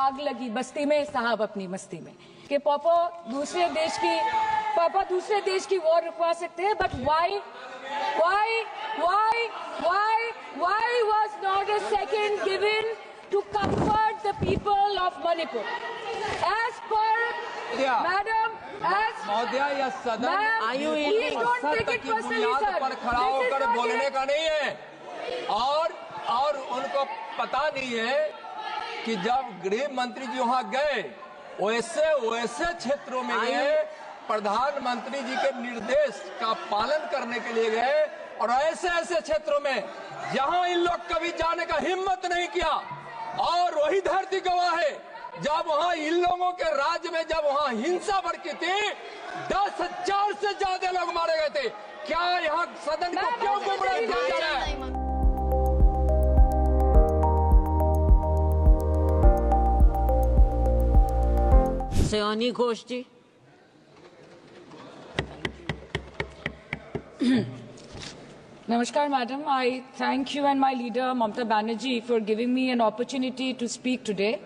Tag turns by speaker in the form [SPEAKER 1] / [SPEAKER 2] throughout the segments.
[SPEAKER 1] आग लगी बस्ती में, साहब अपनी मस्ती में। कि पापा दूसरे देश की वॉर रुकवा सकते हैं, but why was not a second given to comfort the people of Manipur? As per Madam,
[SPEAKER 2] महोदया, यह सदन
[SPEAKER 1] please don't take it personally, sir.
[SPEAKER 2] पर खड़ा होकर बोलने का नहीं है, और उनको पता नहीं है कि जब गृह मंत्री जी वहां गए वैसे क्षेत्रों में गए, प्रधानमंत्री जी के निर्देश का पालन करने के लिए गए, और ऐसे क्षेत्रों में जहां इन लोग कभी जाने का हिम्मत नहीं किया। और वही धरती गवाह है, जब वहां इन लोगों के राज्य में जब वहां हिंसा भड़की थी, 10,000 से ज्यादा लोग मारे गए थे। क्या यहाँ सदन को क्यों गुमराह किया जा रहा है?
[SPEAKER 3] सयानी घोष जी।
[SPEAKER 1] Namaskar, Madam. I thank you and my leader, Mamata Banerjee, for giving me an opportunity to speak today.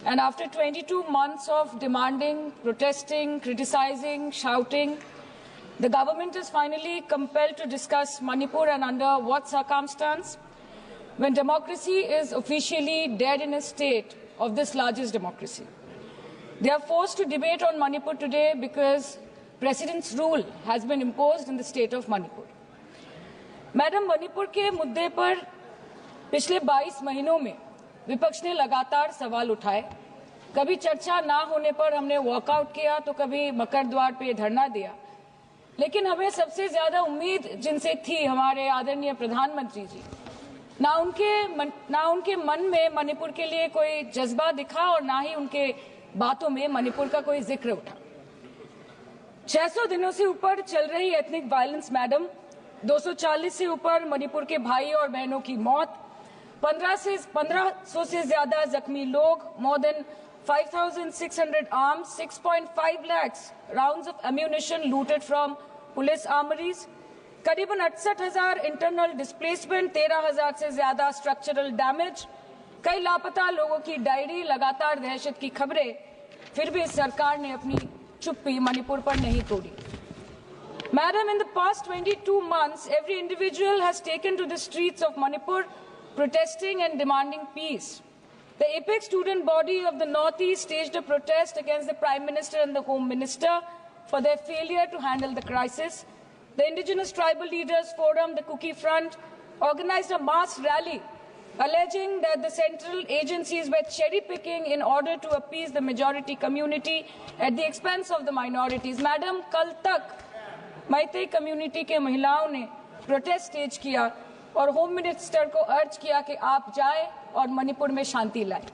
[SPEAKER 1] And after 22 months of demanding, protesting, criticizing, shouting, the government is finally compelled to discuss Manipur, and under what circumstance? When democracy is officially dead in a state of this largest democracy. They are forced to debate on Manipur today because President's rule has been imposed in the state of Manipur. Madam, Manipur के मुद्दे पर पिछले 22 महीनों में विपक्ष ने लगातार सवाल उठाए। कभी चर्चा ना होने पर हमने वॉकआउट किया, तो कभी मकर द्वार पे धरना दिया। लेकिन हमें सबसे ज्यादा उम्मीद जिनसे थी हमारे आदरणीय प्रधानमंत्री जी, ना उनके मन में मणिपुर के लिए कोई जज्बा दिखा और ना ही उनके बातों में मणिपुर का कोई जिक्र उठा। 600 दिनों से ऊपर चल रही एथनिक वायलेंस मैडम, 240 से ऊपर मणिपुर के भाई और बहनों की मौत, 1500 से ज्यादा जख्मी लोग, more than 5,600 arms, 6.5 lakhs rounds of ammunition looted from police armories, करीबन 68,000 इंटरनल डिस्प्लेसमेंट, 13,000 से ज्यादा स्ट्रक्चरल डैमेज, कई लापता लोगों की डायरी, लगातार दहशत की खबरें। फिर भी सरकार ने अपनी चुप्पी मणिपुर पर नहीं तोड़ी। Madam, in the past 22 months, every individual has taken to the streets of Manipur protesting and demanding peace. The apex student body of the Northeast staged a protest against the Prime Minister and the Home Minister for their failure to handle the crisis. The Indigenous Tribal Leaders Forum, the Kuki Front, organized a mass rally alleging that the central agencies were cherry-picking in order to appease the majority community at the expense of the minorities. Madam, कल तक Meitei community के महिलाओं ने protest stage किया और home minister को अर्ज किया कि आप जाएं और मणिपुर में शांति लाएं।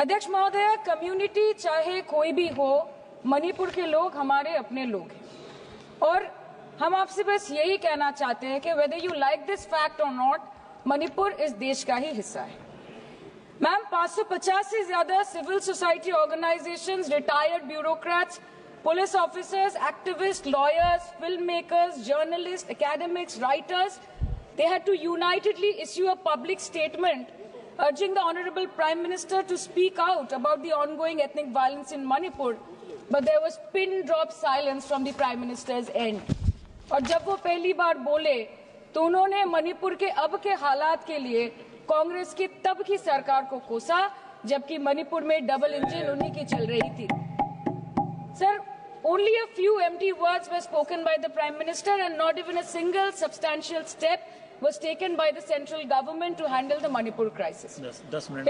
[SPEAKER 1] अध्यक्ष महोदय, कम्युनिटी चाहे कोई भी हो, मणिपुर के लोग हमारे अपने लोग हैं और हम आपसे बस यही कहना चाहते हैं कि whether you like this fact और नॉट, मणिपुर इस देश का ही हिस्सा है। मैम, 550 से ज्यादा civil society organisations, retired bureaucrats, police officers, activists, lawyers, filmmakers, journalists, academics, writers, they had to unitedly issue a public statement urging the Honorable Prime Minister to speak out about the ongoing ethnic violence in Manipur. But there was pin-drop silence from the Prime Minister's end. और जब वो पहली बार बोले तो उन्होंने मणिपुर के अब के हालात के लिए कांग्रेस की तब की सरकार को कोसा, जबकि मणिपुर में डबल इंजन उन्हीं की चल रही थी। Sir, only a few empty words were spoken by the Prime Minister and not even a single substantial step was taken by the central government to handle the Manipur crisis.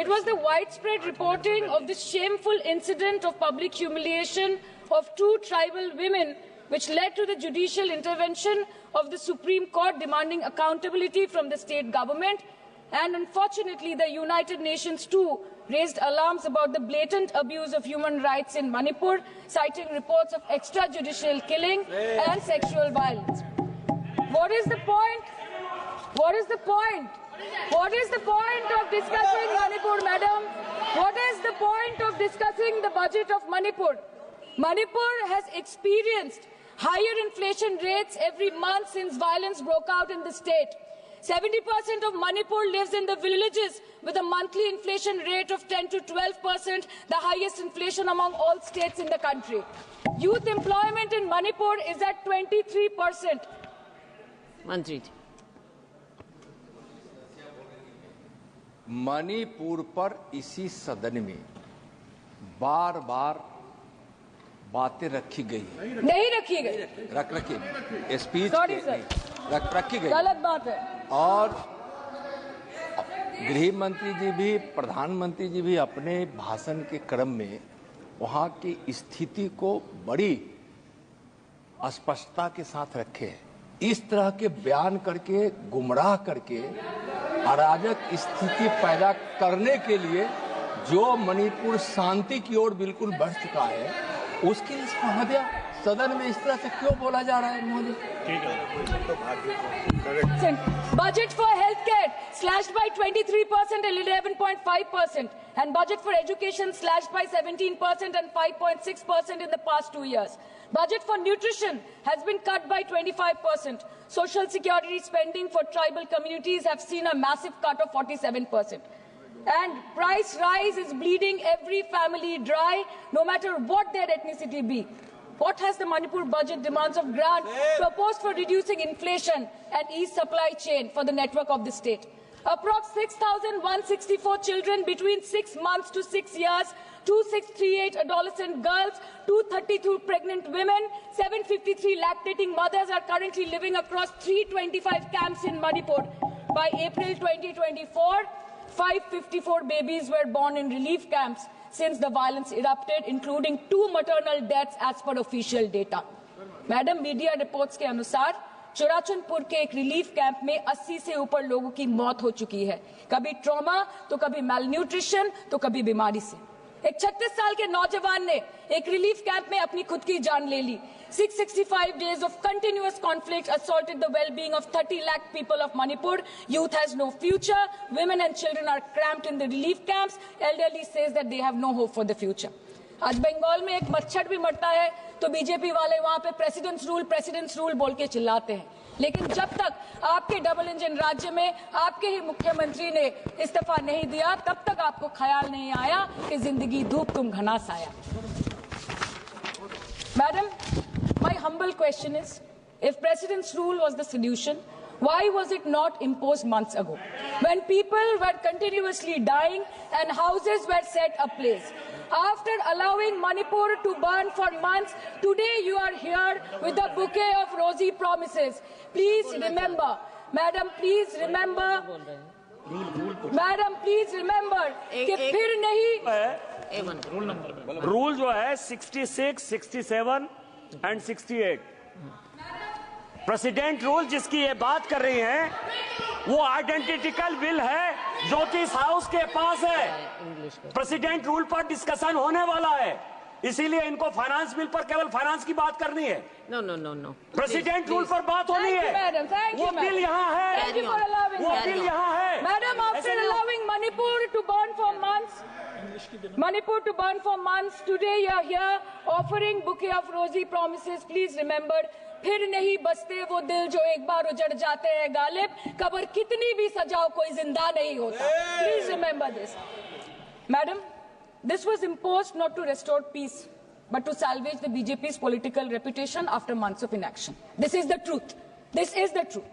[SPEAKER 1] It was the widespread reporting of this shameful incident of public humiliation of 2 tribal women which led to the judicial intervention of the Supreme Court demanding accountability from the state government. And unfortunately, the United Nations too raised alarms about the blatant abuse of human rights in Manipur, citing reports of extrajudicial killing and sexual violence. What is the point? What is the point? What is the point of discussing Manipur, madam? What is the point of discussing the budget of Manipur? Manipur has experienced higher inflation rates every month since violence broke out in the state. 70% of Manipur lives in the villages with a monthly inflation rate of 10 to 12%, the highest inflation among all states in the country. Youth employment in Manipur is at 23%.
[SPEAKER 3] मंत्री जी,
[SPEAKER 2] मणिपुर पर इसी सदन में बार बार बातें रखी गई,
[SPEAKER 1] नहीं रखी गई,
[SPEAKER 2] रखी स्पीच
[SPEAKER 1] Sorry, sir.
[SPEAKER 2] रखी गई,
[SPEAKER 1] गलत बात है।
[SPEAKER 2] और गृह मंत्री जी भी, प्रधानमंत्री जी भी अपने भाषण के क्रम में वहां की स्थिति को बड़ी स्पष्टता के साथ रखे हैं। इस तरह के बयान करके, गुमराह करके, अराजक स्थिति पैदा करने के लिए जो मणिपुर शांति की ओर बिल्कुल बढ़ चुका है, उसके लिए सदन में इस तरह से क्यों बोला जा रहा है Modi?
[SPEAKER 1] Budget for healthcare slashed by 23% and 11.5%, and budget for education slashed by 17% and 5.6% in the past 2 years. Budget for nutrition has been cut by 25%. Social security spending for tribal communities have seen a massive cut of 47%. And price rise is bleeding every family dry, no matter what their ethnicity be. What has the Manipur budget demands of grant proposed for reducing inflation and ease supply chain for the network of the state? Approx 6,164 children between 6 months to 6 years, 2,638 adolescent girls, 232 pregnant women, 753 lactating mothers are currently living across 325 camps in Manipur. By April 2024, 554 babies were born in relief camps since the violence erupted, including 2 maternal deaths as per official data. Madam, media reports के अनुसार चुराचंदपुर के एक relief camp में 80 से ऊपर लोगों की मौत हो चुकी है, कभी ट्रॉमा तो कभी मैलन्यूट्रिशन तो कभी बीमारी से। एक 36 साल के नौजवान ने एक रिलीफ कैंप में अपनी खुद की जान ले ली। 665 days of continuous conflict assaulted the well-being of 30 lakh people of Manipur. Youth has no future. Women and children are cramped in the relief camps. Elderly says that they have no hope for the future. आज बंगाल में एक मच्छर भी मरता है तो BJP वाले वहां पे प्रेसिडेंट्स रूल बोल के चिल्लाते हैं, लेकिन जब तक आपके डबल इंजन राज्य में आपके ही मुख्यमंत्री ने इस्तीफा नहीं दिया, तब तक आपको ख्याल नहीं आया कि जिंदगी धूप तुम घना साया। Madam, my humble question is, if president's rule was the solution, why was it not imposed months ago, when people were continuously dying and houses were set ablaze? After allowing Manipur to burn for months, today you are here with a bouquet of rosy promises. Please remember, Madam, please remember, Madam, please remember कि फिर नहीं
[SPEAKER 4] rule जो है 66, 67 and 68 president rule जिसकी ये बात कर रही हैं, वो आइडेंटिकल बिल है जो कि इस हाउस के पास है। प्रेसिडेंट रूल पर डिस्कशन होने वाला है, इसीलिए इनको फाइनेंस बिल पर केवल फाइनेंस की बात करनी है।
[SPEAKER 3] नो
[SPEAKER 4] प्रेसिडेंट रूल पर बात होनी है। वो बिल यहाँ है, वो बिल यहाँ है।
[SPEAKER 1] Madam, after allowing Manipur to burn for months, today you are here offering bouquet of rosy promises. Please remember, फिर नहीं बसते वो दिल जो एक बार उजड़ जाते हैं गालिब, कब्र कितनी भी सजाओ कोई जिंदा नहीं होता। Please remember this. Madam, this was imposed not to restore peace, but to salvage the BJP's political reputation after months of inaction. This is the truth. This is the truth.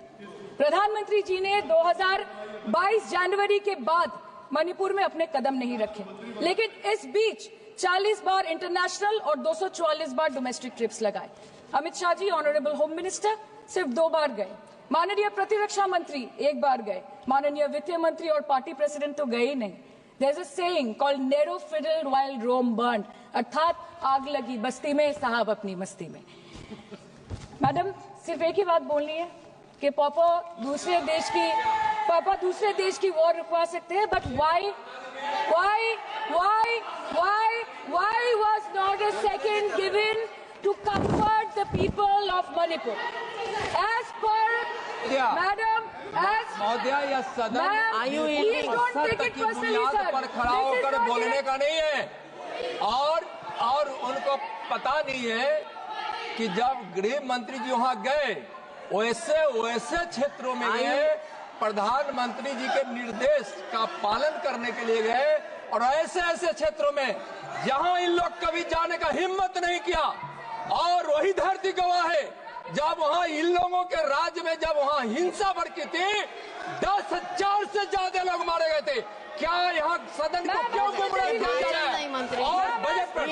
[SPEAKER 1] प्रधानमंत्री जी ने 2022 जनवरी के बाद मणिपुर में अपने कदम नहीं रखे, लेकिन इस बीच 40 बार इंटरनेशनल और 244 बार डोमेस्टिक ट्रिप्स लगाए। Amit Shah ji, honourable home minister, सिर्फ 2 बार गए। माननीय प्रतिरक्षा मंत्री 1 बार गए। माननीय वित्त मंत्री और पार्टी प्रेसिडेंट तो गए ही नहीं। There is a saying called narrow fiddle while Rome burned, अर्थात आग लगी बस्ती में, साहब अपनी मस्ती में। मैडम, सिर्फ एक ही बात बोलनी है कि पापा दूसरे देश की वॉर रुकवा सकते हैं, but why was not a second given to comfort the people of Manipur? As per Madam,
[SPEAKER 2] महोदया, यह सदन
[SPEAKER 1] please don't take it personally, sir.
[SPEAKER 2] पर खड़ा होकर बोलने का नहीं है, और उनको पता नहीं है कि जब गृह मंत्री जी वहां गए, वैसे क्षेत्रों में गए प्रधानमंत्री जी के निर्देश का पालन करने के लिए गए और ऐसे ऐसे क्षेत्रों में जहां इन लोग कभी जाने का हिम्मत नहीं किया, और वही धरती गवाह है जब वहां इन लोगों के राज्य में जब वहां हिंसा भड़की थी, 10,000 से ज्यादा लोग मारे गए थे। क्या यहाँ सदन को क्यों गुमराह किया जा रहा है? और बजट पर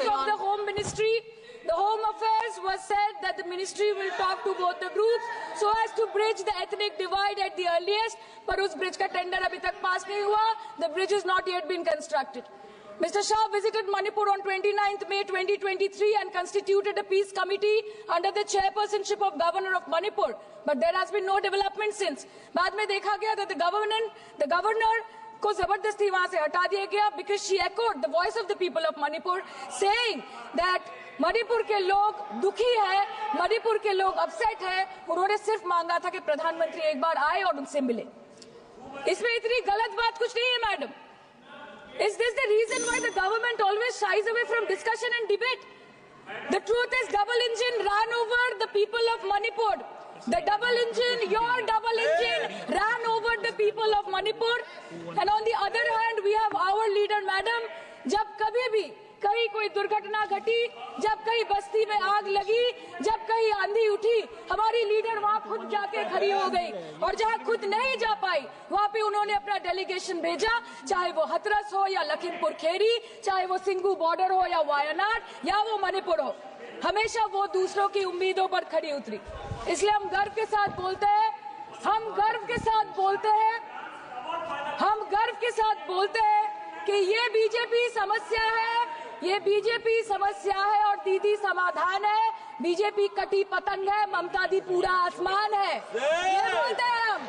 [SPEAKER 1] of the Home Ministry, the Home Affairs was said that the ministry will talk to both the groups so as to bridge the ethnic divide at the earliest. पर उस ब्रिज का टेंडर अभी तक पास नहीं हुआ. The bridge is not yet been constructed. Mr. Shah visited Manipur on 29th May 2023 and constituted a peace committee under the chairpersonship of Governor of Manipur. But there has been no development since. बाद में देखा गया that the governor को जबरदस्ती वहां से हटा दिया गया because she echoed the voice of the people of Manipur saying that Manipur के लोग दुखी है, मणिपुर के लोग अपसेट है. उन्होंने सिर्फ मांगा था कि प्रधानमंत्री एक बार आए और उनसे मिले. इसमें इतनी गलत बात कुछ नहीं है madam. Is this the reason why the government always shies away from discussion and debate? The truth is double engine ran over the people of Manipur. The double engine, your double engine ran over the people of Manipur. And on the other hand, we have our leader, madam. जब कभी भी कहीं कोई दुर्घटना घटी, जब कहीं बस्ती में आग लगी, जब कहीं आंधी उठी, हमारी लीडर वहां खुद जाके खड़ी हो गई. और जहां खुद नहीं जा पाई, वहां पे उन्होंने अपना डेलीगेशन भेजा, चाहे वो हथरस हो या लखीमपुर खीरी, चाहे वो सिंगू बॉर्डर हो या वायनाड या वो मणिपुर हो. हमेशा वो दूसरों की उम्मीदों पर खड़ी उतरी. इसलिए हम गर्व के साथ बोलते हैं, हम गर्व के साथ बोलते हैं, हम गर्व के साथ बोलते हैं कि ये बीजेपी समस्या है, ये बीजेपी समस्या है और दीदी समाधान है. बीजेपी कटी पतंग है, ममता दी पूरा आसमान है. ये बोलते हैं हम.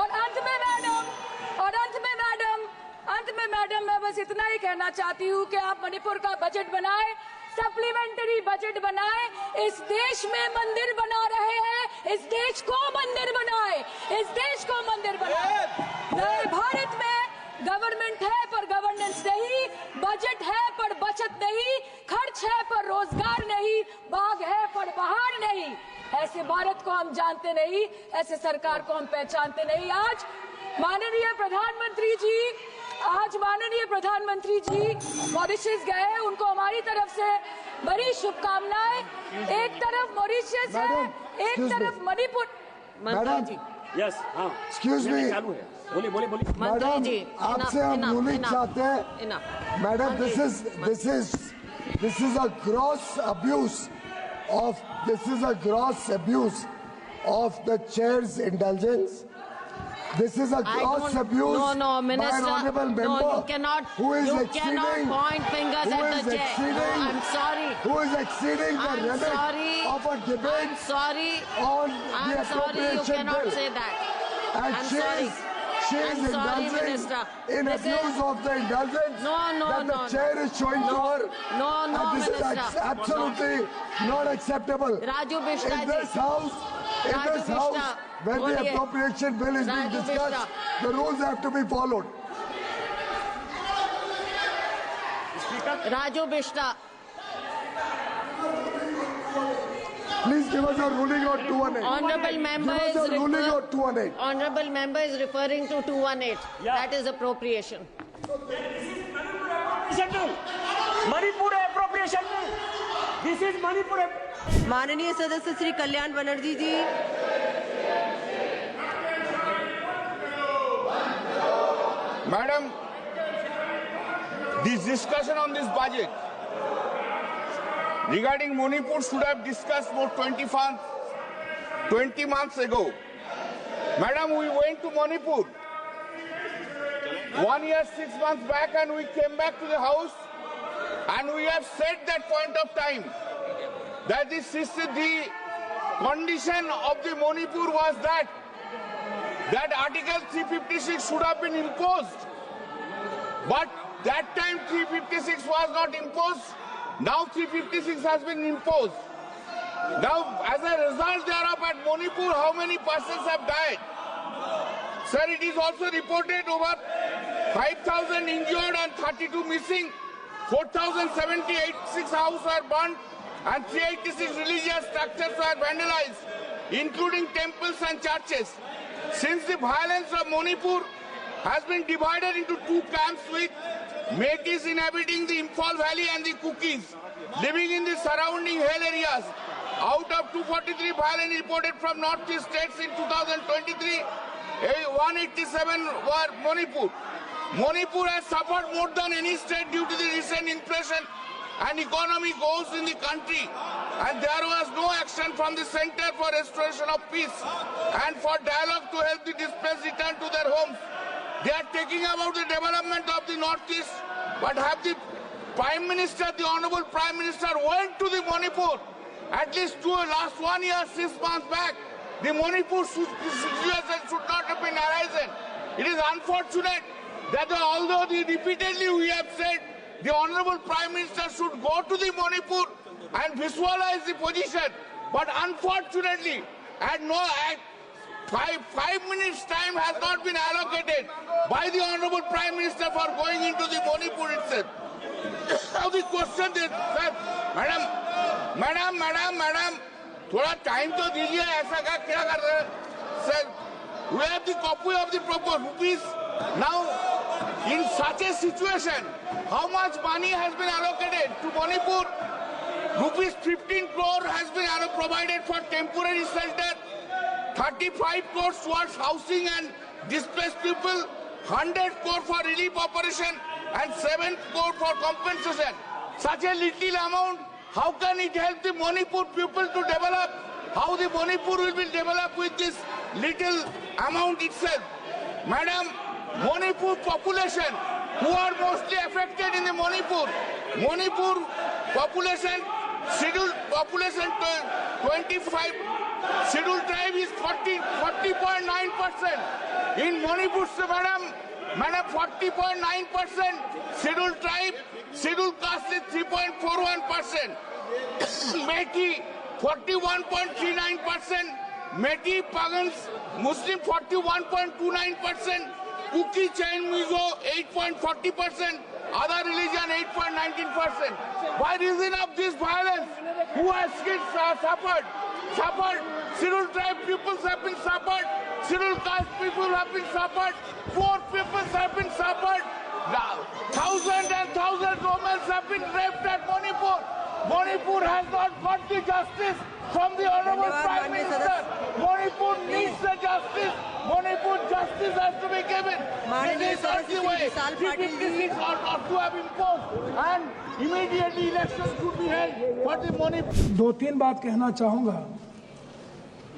[SPEAKER 1] और अंत में मैडम मैं बस इतना ही कहना चाहती हूँ कि आप मणिपुर का बजट बनाए, सप्लीमेंट्री बजट बनाए. इस देश में मंदिर बना रहे हैं, इस देश को मंदिर बनाए, इस देश को मंदिर बनाए. नए भारत में गवर्नमेंट है पर गवर्नेंस नहीं, बजट है पर बचत नहीं, खर्च है पर रोजगार नहीं, बाग है पर बहार नहीं. ऐसे भारत को हम जानते नहीं, ऐसे सरकार को हम पहचानते नहीं. आज माननीय प्रधानमंत्री जी मॉरिशस गए, उनको हमारी तरफ से बड़ी शुभकामनाएं. एक तरफ मॉरिशस है, एक तरफ मणिपुर.
[SPEAKER 3] मंत्री जी,
[SPEAKER 4] यस, हाँ,
[SPEAKER 5] एक्सक्यूज मी,
[SPEAKER 4] बोलिए.
[SPEAKER 3] मंत्री जी,
[SPEAKER 5] आपसे हम रूलिंग चाहते हैं. Madam, this is a gross abuse of the chair's indulgence. This is a gross abuse
[SPEAKER 3] Minister,
[SPEAKER 5] by an honorable member.
[SPEAKER 3] No, you cannot point fingers at the chair. No, I'm sorry.
[SPEAKER 5] Who is exceeding the limit of a debate
[SPEAKER 3] I'm sorry.
[SPEAKER 5] on the
[SPEAKER 3] I'm sorry, you
[SPEAKER 5] appropriation
[SPEAKER 3] cannot
[SPEAKER 5] bill.
[SPEAKER 3] say that.
[SPEAKER 5] And
[SPEAKER 3] I'm
[SPEAKER 5] she
[SPEAKER 3] sorry.
[SPEAKER 5] is
[SPEAKER 3] I'm sorry,
[SPEAKER 5] indulging
[SPEAKER 3] Minister.
[SPEAKER 5] in
[SPEAKER 3] This
[SPEAKER 5] abuse of the indulgence
[SPEAKER 3] No,
[SPEAKER 5] that the chair is showing to her.
[SPEAKER 3] No,
[SPEAKER 5] And this
[SPEAKER 3] Minister.
[SPEAKER 5] is absolutely not acceptable.
[SPEAKER 3] Raju Bishta
[SPEAKER 5] In
[SPEAKER 3] ji.
[SPEAKER 5] this house,
[SPEAKER 3] Raju Bishta,
[SPEAKER 5] when the
[SPEAKER 3] boliye.
[SPEAKER 5] appropriation bill is being
[SPEAKER 3] Raju
[SPEAKER 5] discussed,
[SPEAKER 3] Bishta.
[SPEAKER 5] the rules have to be followed.
[SPEAKER 3] Raju Bishta.
[SPEAKER 5] Please give us a ruling on 218.
[SPEAKER 3] Honorable member
[SPEAKER 5] Give us a ruling on 218.
[SPEAKER 3] Honorable member is referring to 218.
[SPEAKER 4] Yeah.
[SPEAKER 3] That is appropriation.
[SPEAKER 4] Manipur appropriation. This is Manipur.
[SPEAKER 6] माननीय सदस्य श्री कल्याण बनर्जी जी.
[SPEAKER 7] Madam, this discussion on this budget regarding Manipur should have discussed more 20 months ago. Madam, we went to Manipur 1 year, 6 months back, and we came back to the house and we have said that point of time that the condition of the Manipur was that Article 356 should have been imposed. But that time 356 was not imposed. Now 356 has been imposed. Now, as a result thereof, at Manipur, how many persons have died? Sir, it is also reported over 5,000 injured and 32 missing. 4,076 houses were burnt and 386 religious structures were vandalized. including temples and churches. Since the violence of Manipur has been divided into two camps, with Meiteis inhabiting the Imphal Valley and the Kukis living in the surrounding hill areas. Out of 243 violence reported from northeast states in 2023, 187 were Manipur. Manipur has suffered more than any state due to the recent inflation and economic woes in the country, and there was no action from the Center for Restoration of Peace and for dialogue to help the displaced return to their homes. They are talking about the development of the Northeast, but have the Prime Minister, the Honorable Prime Minister, went to the Manipur at least last 1 year, 6 months back. The Manipur situation should not have been arisen. It is unfortunate that although repeatedly we have said the Honorable Prime Minister should go to the Manipur and visualize the position, but unfortunately, at 5 minutes time has not been allocated by the Honorable Prime Minister for going into the Manipur itself. Now the question is, Madam, थोड़ा time तो दीजिए, ऐसा क्या कर रहे हैं? Sir, we have the copy of the proper rupees. Now, in such a situation, how much money has been allocated to Manipur? Rupees 15 crore has been provided for temporary shelter, 35 crores towards housing and displaced people, 100 crore for relief operation, and 7 crore for compensation. Such a little amount, how can it help the Manipur people to develop? How the Manipur will be developed with this little amount itself? Madam, Manipur population, who are mostly affected in the Manipur population, scheduled population 25, scheduled tribe is 40.9%. In Manipur, Madam, 40.9%, scheduled tribe, scheduled caste is 3.41%. Meitei, 41.39%. Meitei Pagans, Muslim 41.29%. Kuki Chain Mizo 8.40%. Other religion 8.19%. By reason of this violence, who has suffered? Scheduled tribe peoples have been suffered. Scheduled caste people have been suffered. Poor peoples have been suffered. Thousands and thousands of Romans have been raped at Manipur. Manipur has not got the justice from the Honorable Prime Minister. Manipur needs the justice. Manipur justice has to be given. This is not the way. 356 ought not to have imposed, and immediately elections should be held for the Manipur.
[SPEAKER 8] 2-3 बात कहना चाहूँगा।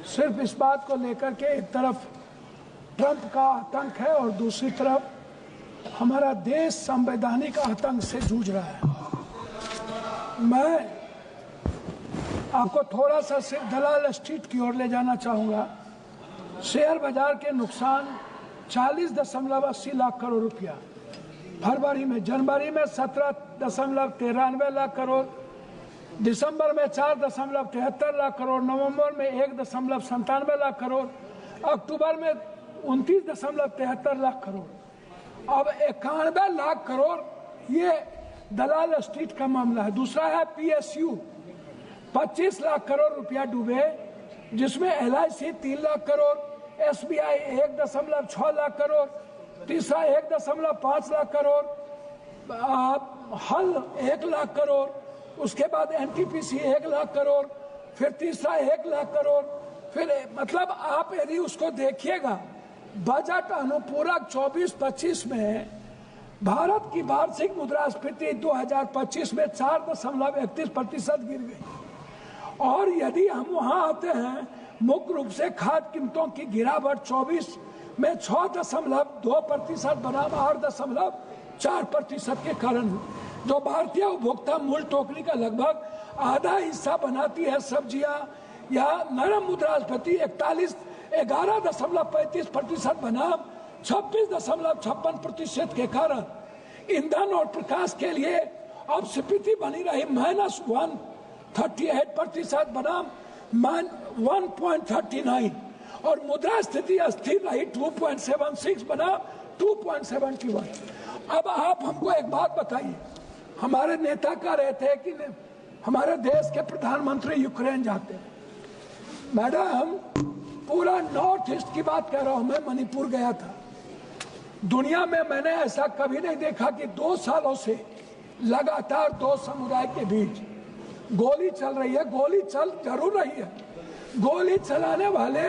[SPEAKER 8] सिर्फ इस बात को लेकर के एक तरफ ट्रंप का आतंक है और दूसरी तरफ हमारा देश संवैधानिक आतंक से जूझ रहा है। मैं आपको थोड़ा सा सिर्फ दलाल स्ट्रीट की ओर ले जाना चाहूँगा। शेयर बाजार के नुकसान 40.80 लाख करोड़ रुपया फरवरी में, जनवरी में 17.93 लाख करोड़, दिसंबर में 4.73 लाख करोड़, नवंबर में 1.97 लाख करोड़, अक्टूबर में 29.73 लाख करोड़, अब 91 लाख करोड़ ये दलाल स्ट्रीट का मामला है। दूसरा है PSU, 25 लाख करोड़ रुपया डूबे, जिसमें LIC 3 लाख करोड़, SBI 1.6 लाख करोड़, तीसरा 1.5 लाख करोड़, हल 1 लाख करोड़, उसके बाद NTPC 1 लाख करोड़, फिर तीसरा 1 लाख करोड़, फिर मतलब आप यदि उसको देखिएगा, बजट अनुपूरक 24-25 में भारत की वार्षिक मुद्रास्फीति 2025 में 4.31% गिर गई। और यदि हम वहां आते हैं, मुख्य रूप से खाद्य कीमतों की गिरावट 24 में 6.2% बनाम 8.4% के कारण, जो भारतीय उपभोक्ता मूल टोकरी का लगभग आधा हिस्सा बनाती है सब्जियां, या नरम मुद्रास्फीति 11.35% बनाम 26.56% के कारण ईंधन और प्रकाश के लिए अब स्फीति बनी रही -138% बनाम 1.39, और मुद्रा स्थिति अस्थिर रही 2.76 बनाम 2.71। अब आप हमको एक बात बताइए, हमारे नेता कह रहे थे कि हमारे देश के प्रधानमंत्री यूक्रेन जाते हैं, मैडम, पूरा नॉर्थ ईस्ट की बात कर रहा हूं मैं। मणिपुर गया था। दुनिया में मैंने ऐसा कभी नहीं देखा कि 2 सालों से लगातार 2 समुदाय के बीच गोली चल रही है। गोली चल जरूर रही है। गोली चलाने वाले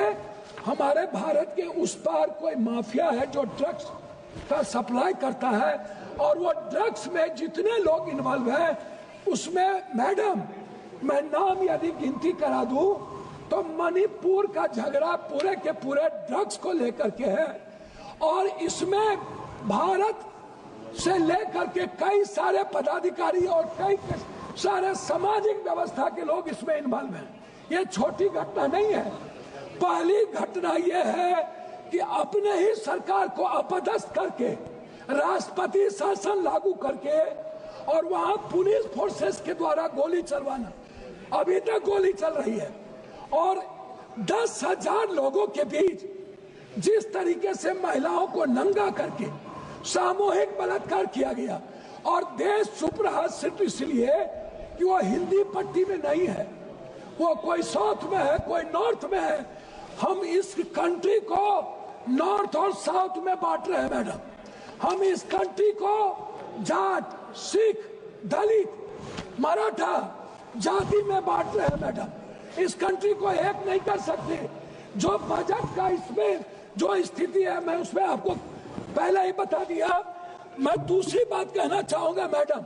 [SPEAKER 8] हमारे भारत के उस पार कोई माफिया है जो ड्रग्स का सप्लाई करता है, और वो ड्रग्स में जितने लोग इन्वॉल्व हैं उसमें मैडम, मैं नाम यदि गिनती करा दूं तो मणिपुर का झगड़ा पूरे के पूरे ड्रग्स को लेकर के है। और इसमें भारत से लेकर के कई सारे पदाधिकारी और कई सारे सामाजिक व्यवस्था के लोग इसमें इन्वॉल्व हैं। ये छोटी घटना नहीं है। पहली घटना यह है कि अपने ही सरकार को अपदस्थ करके राष्ट्रपति शासन लागू करके और वहां पुलिस फोर्सेस के द्वारा गोली चलवाना, अभी तक गोली चल रही है। और 10,000 लोगों के बीच जिस तरीके से महिलाओं को नंगा करके सामूहिक बलात्कार किया गया, और देश चुप रहा सिर्फ इसलिए कि वो हिंदी पट्टी में नहीं है, वो कोई साउथ में है, कोई नॉर्थ में है। हम इस कंट्री को नॉर्थ और साउथ में बांट रहे हैं मैडम। हम इस कंट्री को जाट, सिख, दलित, मराठा जाति में बांट रहे हैं मैडम। इस कंट्री को एक नहीं कर सकते। जो बजट का इसमें जो स्थिति है, मैं उसमें आपको पहले ही बता दिया। मैं दूसरी बात कहना चाहूंगा मैडम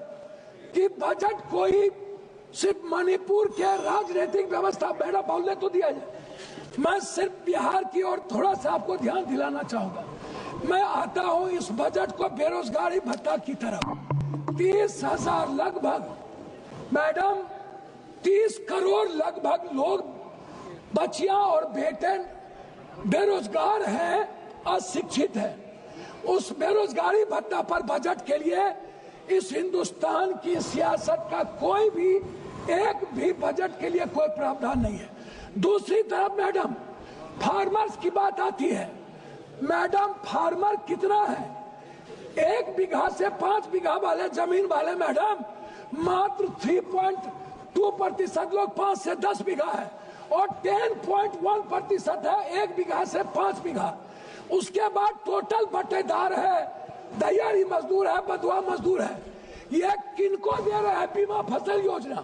[SPEAKER 8] कि बजट कोई सिर्फ मणिपुर के राजनीतिक व्यवस्था, मैडम बोलने तो दिया जाए, मैं सिर्फ बिहार की ओर थोड़ा सा आपको ध्यान दिलाना चाहूंगा। मैं आता हूं इस बजट को बेरोजगारी भत्ता की तरफ। 30,000 लगभग मैडम, 30 करोड़ लगभग लोग, बच्चियां और बेटे बेरोजगार हैं, अशिक्षित हैं। उस बेरोजगारी भत्ता पर बजट के लिए इस हिंदुस्तान की सियासत का कोई भी एक भी बजट के लिए कोई प्रावधान नहीं है। दूसरी तरफ मैडम, फार्मर्स की बात आती है। मैडम, फार्मर कितना है? 1 बीघा से 5 बीघा वाले जमीन वाले मैडम मात्र 3.2% लोग 5 से 10 बीघा है, और 10.1% है 1 बीघा से 5 बीघा। उसके बाद टोटल बटेदार है, दैयारी मजदूर है, बधुआ मजदूर है। ये किनको दे रहे हैं बीमा फसल योजना?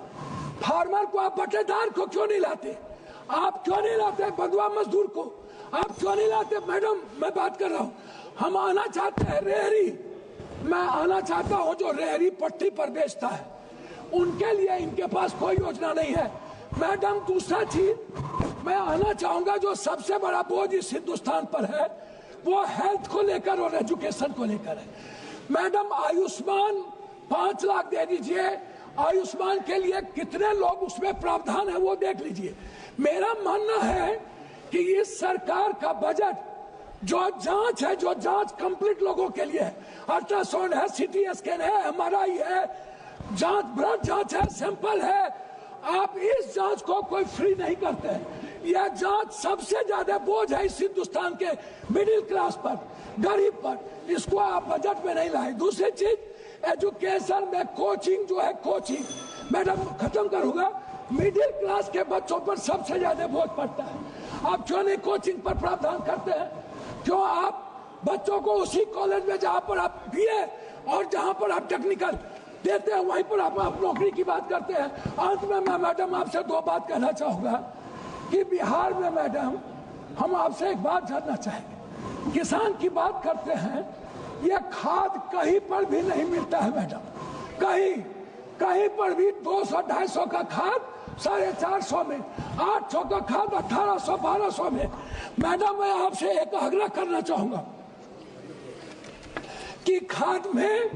[SPEAKER 8] फार्मर को आप बटेदार को क्यों नहीं लाते? आप क्यों नहीं लाते बधुआ मजदूर को? आप क्यों नहीं लाते? मैडम, मैं बात कर रहा हूँ, हम आना चाहते हैं रेहरी, मैं आना चाहता हूँ जो रेहरी पट्टी पर बेचता है, उनके लिए इनके पास कोई योजना नहीं है। मैडम, दूसरा चीज मैं आना चाहूंगा, जो सबसे बड़ा बोझ इस हिंदुस्तान पर है वो हेल्थ को लेकर और एजुकेशन को लेकर है। मैडम, आयुष्मान 5 लाख दे दीजिए। आयुष्मान के लिए कितने लोग उसमें प्रावधान है वो देख लीजिए। मेरा मानना है कि इस सरकार का बजट, जो जांच है, जो जांच कंप्लीट लोगों के लिए है, अल्ट्रासाउंड है, सीटी स्कैन है, MRI है, जांच, ब्लड जांच है, सैंपल है, आप इस जांच को कोई फ्री नहीं करते। यह जांच सबसे ज्यादा बोझ है इस हिंदुस्तान के मिडिल क्लास पर, गरीब पर। इसको आप बजट में नहीं लाए। दूसरी चीज, एजुकेशन में कोचिंग जो है, कोचिंग मैडम खत्म करूंगा, मिडिल क्लास के बच्चों पर सबसे ज्यादा बोझ पड़ता है। आप क्यों नहीं कोचिंग पर प्रावधान करते हैं? क्यों आप बच्चों को उसी कॉलेज में जहां पर आप BA और जहां पर आप टेक्निकल देते हैं वहीं पर आप नौकरी की बात करते हैं? अंत में मैं मैडम आपसे 2 बात कहना चाहूंगा कि बिहार में मैडम हम आपसे एक बात जानना चाहेंगे। किसान की बात करते हैं, यह खाद कहीं पर भी नहीं मिलता है मैडम, कहीं पर भी 200-250 का खाद 450 में, 800 का खाद 1800-1200 में। मैडम, मैं आपसे एक आग्रह करना चाहूंगा कि खाद में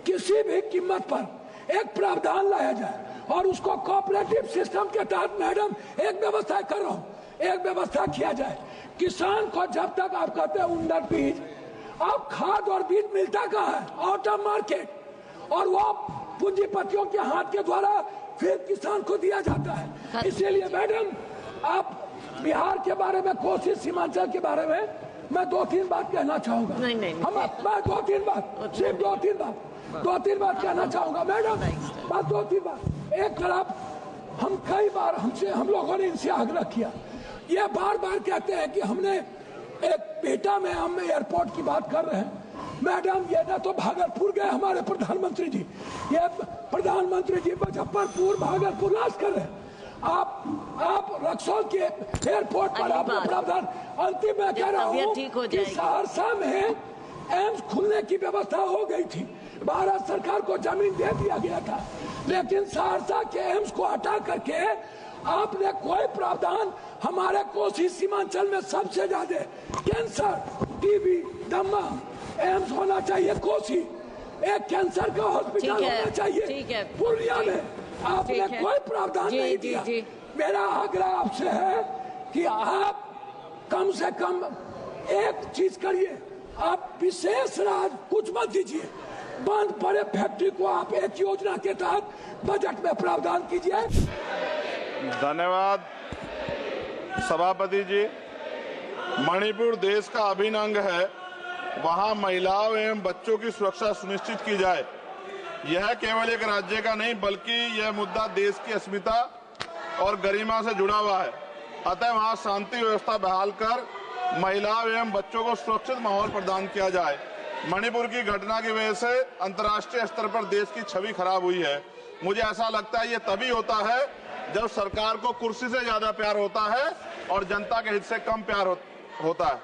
[SPEAKER 8] किसी भी कीमत पर एक प्रावधान लाया जाए और उसको कोऑपरेटिव सिस्टम के तहत मैडम एक व्यवस्था कर रहा हूं, एक व्यवस्था किया जाए। किसान को जब तक आप कहते हैं उन्नत बीज, अब खाद और बीज मिलता कहाँ है? आउट ऑफ मार्केट, और वो पूंजीपतियों के हाथ के द्वारा फिर किसान को दिया जाता है। इसीलिए मैडम, आप बिहार के बारे में, कोसी सीमांचल के बारे में मैं 2-3 बात कहना चाहूंगा।
[SPEAKER 6] नहीं।
[SPEAKER 8] मैं 2-3 बात, सिर्फ 2-3 बात कहना चाहूंगा मैडम, बस 2-3 बात। एक तरफ हम कई बार हम लोगों ने इनसे आग्रह किया, ये बार बार कहते हैं कि हमने एक पेटा में हम एयरपोर्ट की बात कर रहे हैं। मैडम, ये ना तो भागलपुर गए हमारे प्रधानमंत्री जी, ये प्रधानमंत्री जी मुजफ्फरपुर भागलपुर राज कर रहे हैं। आप रक्सौल के एयरपोर्ट पर आपने प्रावधान, अंतिम में कह रहा हूँ कि सहरसा में एम्स खुलने की व्यवस्था हो गई थी, भारत सरकार को जमीन दे दिया गया था, लेकिन सहरसा के एम्स को हटा करके आपने कोई प्रावधान, हमारे कोसी सीमांचल में सबसे ज्यादा कैंसर, टीबी, दमा, एम्स होना चाहिए कोसी, एक कैंसर का हॉस्पिटल होना चाहिए पूर्णिया में, आपने कोई प्रावधान नहीं दिया। मेरा आग्रह आपसे है कि आप कम से कम एक चीज करिए, आप विशेष राज कुछ मत दीजिए, बंद पड़े फैक्ट्री को आप एक योजना के तहत बजट में प्रावधान कीजिए।
[SPEAKER 7] धन्यवाद सभापति जी। मणिपुर देश का अभिन्न अंग है, वहां महिलाओं एवं बच्चों की सुरक्षा सुनिश्चित की जाए। यह केवल एक राज्य का नहीं बल्कि यह मुद्दा देश की अस्मिता और गरिमा से जुड़ा हुआ है। अतः वहां शांति व्यवस्था बहाल कर महिलाओं एवं बच्चों को सुरक्षित माहौल प्रदान किया जाए। मणिपुर की घटना की वजह से अंतर्राष्ट्रीय स्तर पर देश की छवि खराब हुई है। मुझे ऐसा लगता है ये तभी होता है जब सरकार को कुर्सी से ज्यादा प्यार होता है और जनता के हित से कम प्यार होता है।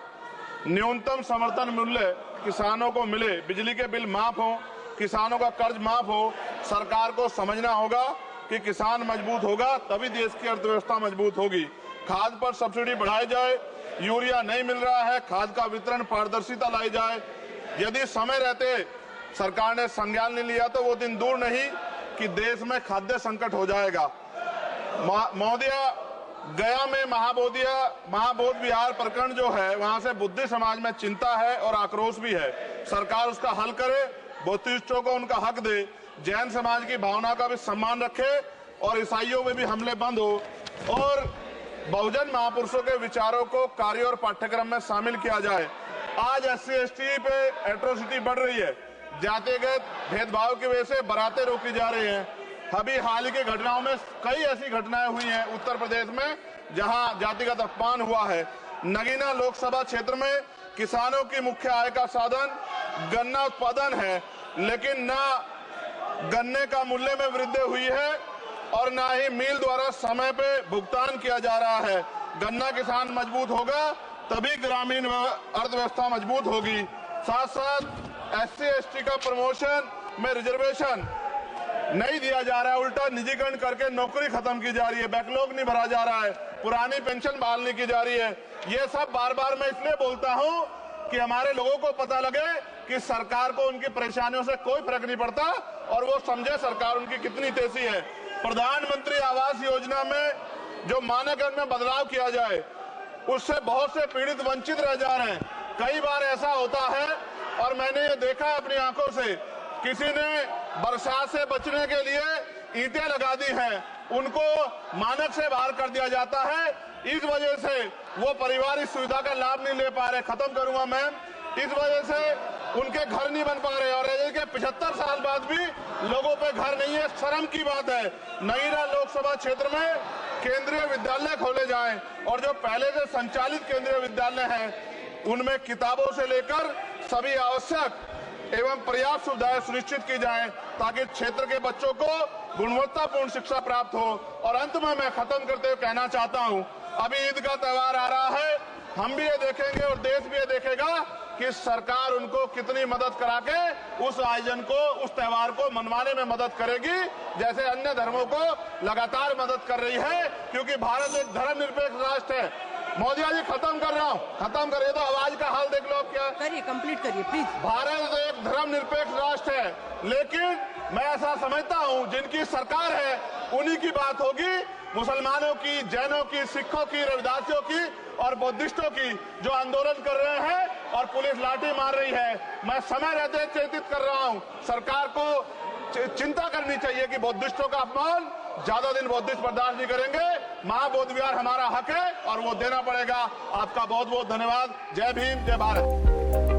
[SPEAKER 7] न्यूनतम समर्थन मूल्य किसानों को मिले, बिजली के बिल माफ हो, किसानों का कर्ज माफ हो। सरकार को समझना होगा कि किसान मजबूत होगा तभी देश की अर्थव्यवस्था मजबूत होगी। खाद पर सब्सिडी बढ़ाई जाए, यूरिया नहीं मिल रहा है, खाद का वितरण पारदर्शिता लाई जाए। यदि समय रहते सरकार ने संज्ञान नहीं लिया तो वो दिन दूर नहीं कि देश में खाद्य संकट हो जाएगा। महोदया, गया में महाबोध विहार प्रकरण जो है, वहां से बुद्ध समाज में चिंता है और आक्रोश भी है। सरकार उसका हल करे, बौद्धिस्टों को उनका हक दे, जैन समाज की भावना का भी सम्मान रखे और ईसाइयों में भी हमले बंद हो और बहुजन महापुरुषों के विचारों को कार्य और पाठ्यक्रम में शामिल किया जाए। आज SC/ST पे एट्रोसिटी बढ़ रही है, जातिगत भेदभाव की वजह से बारातें रोकी जा रही हैं। अभी हाल ही की घटनाओं में कई ऐसी घटनाएं हुई हैं उत्तर प्रदेश में जहां जातिगत अपमान हुआ है। नगीना लोकसभा क्षेत्र में किसानों की मुख्य आय का साधन गन्ना उत्पादन है, लेकिन न गन्ने का मूल्य में वृद्धि हुई है और न ही मिल द्वारा समय पे भुगतान किया जा रहा है। गन्ना किसान मजबूत होगा तभी ग्रामीण अर्थव्यवस्था मजबूत होगी। साथ साथ SC/ST का प्रमोशन में रिजर्वेशन नहीं दिया जा रहा है, उल्टा निजीकरण करके नौकरी खत्म की जा रही है, बैकलॉग नहीं भरा जा रहा है, पुरानी पेंशन बहाल नहीं की जा रही है। ये सब बार बार मैं इसलिए बोलता हूं कि हमारे लोगों को पता लगे कि सरकार को उनकी परेशानियों से कोई फर्क नहीं पड़ता और वो समझे सरकार उनकी कितनी तेजी है। प्रधानमंत्री आवास योजना में जो मानक में बदलाव किया जाए, उससे बहुत से पीड़ित वंचित रह जा रहे हैं। कई बार ऐसा होता है और मैंने ये देखा अपनी आंखों से, किसी ने बरसात से बचने के लिए ईंटें लगा दी हैं, उनको मानक से बाहर कर दिया जाता है। इस वजह से वो परिवार इस सुविधा का लाभ नहीं ले पा रहे। खत्म करूंगा मैम। इस वजह से उनके घर नहीं बन पा रहे और के 75 साल बाद भी लोगों पे घर नहीं है। शर्म की बात है। नगीना लोकसभा क्षेत्र में केंद्रीय विद्यालय खोले जाएं और जो पहले से संचालित केंद्रीय विद्यालय हैं उनमें किताबों से लेकर सभी आवश्यक एवं पर्याप्त सुविधाएं सुनिश्चित की जाएं ताकि क्षेत्र के बच्चों को गुणवत्तापूर्ण शिक्षा प्राप्त हो। और अंत में मैं खत्म करते हुए कहना चाहता हूं, अभी ईद का त्योहार आ रहा है, हम भी ये देखेंगे और देश भी ये देखेगा कि सरकार उनको कितनी मदद करा के उस आयोजन को, उस त्योहार को मनवाने में मदद करेगी, जैसे अन्य धर्मों को लगातार मदद कर रही है, क्योंकि भारत एक धर्मनिरपेक्ष राष्ट्र है। मोदी जी खत्म कर रहा हूँ, खत्म करिए तो आवाज का हाल देख लो। क्या
[SPEAKER 6] करिए, कंप्लीट करिए प्लीज।
[SPEAKER 7] भारत एक धर्मनिरपेक्ष राष्ट्र है, लेकिन मैं ऐसा समझता हूँ जिनकी सरकार है उन्हीं की बात होगी। मुसलमानों की, जैनों की, सिखों की, रविदासियों की और बौद्धिस्टों की जो आंदोलन कर रहे हैं और पुलिस लाठी मार रही है, मैं समय रहते चेतित कर रहा हूँ। सरकार को चिंता करनी चाहिए कि बौद्धिस्टों का अपमान ज्यादा दिन बौद्धिस्ट बर्दाश्त नहीं करेंगे। महाबोध विहार हमारा हक है और वो देना पड़ेगा। आपका बहुत बहुत धन्यवाद। जय भीम, जय भारत।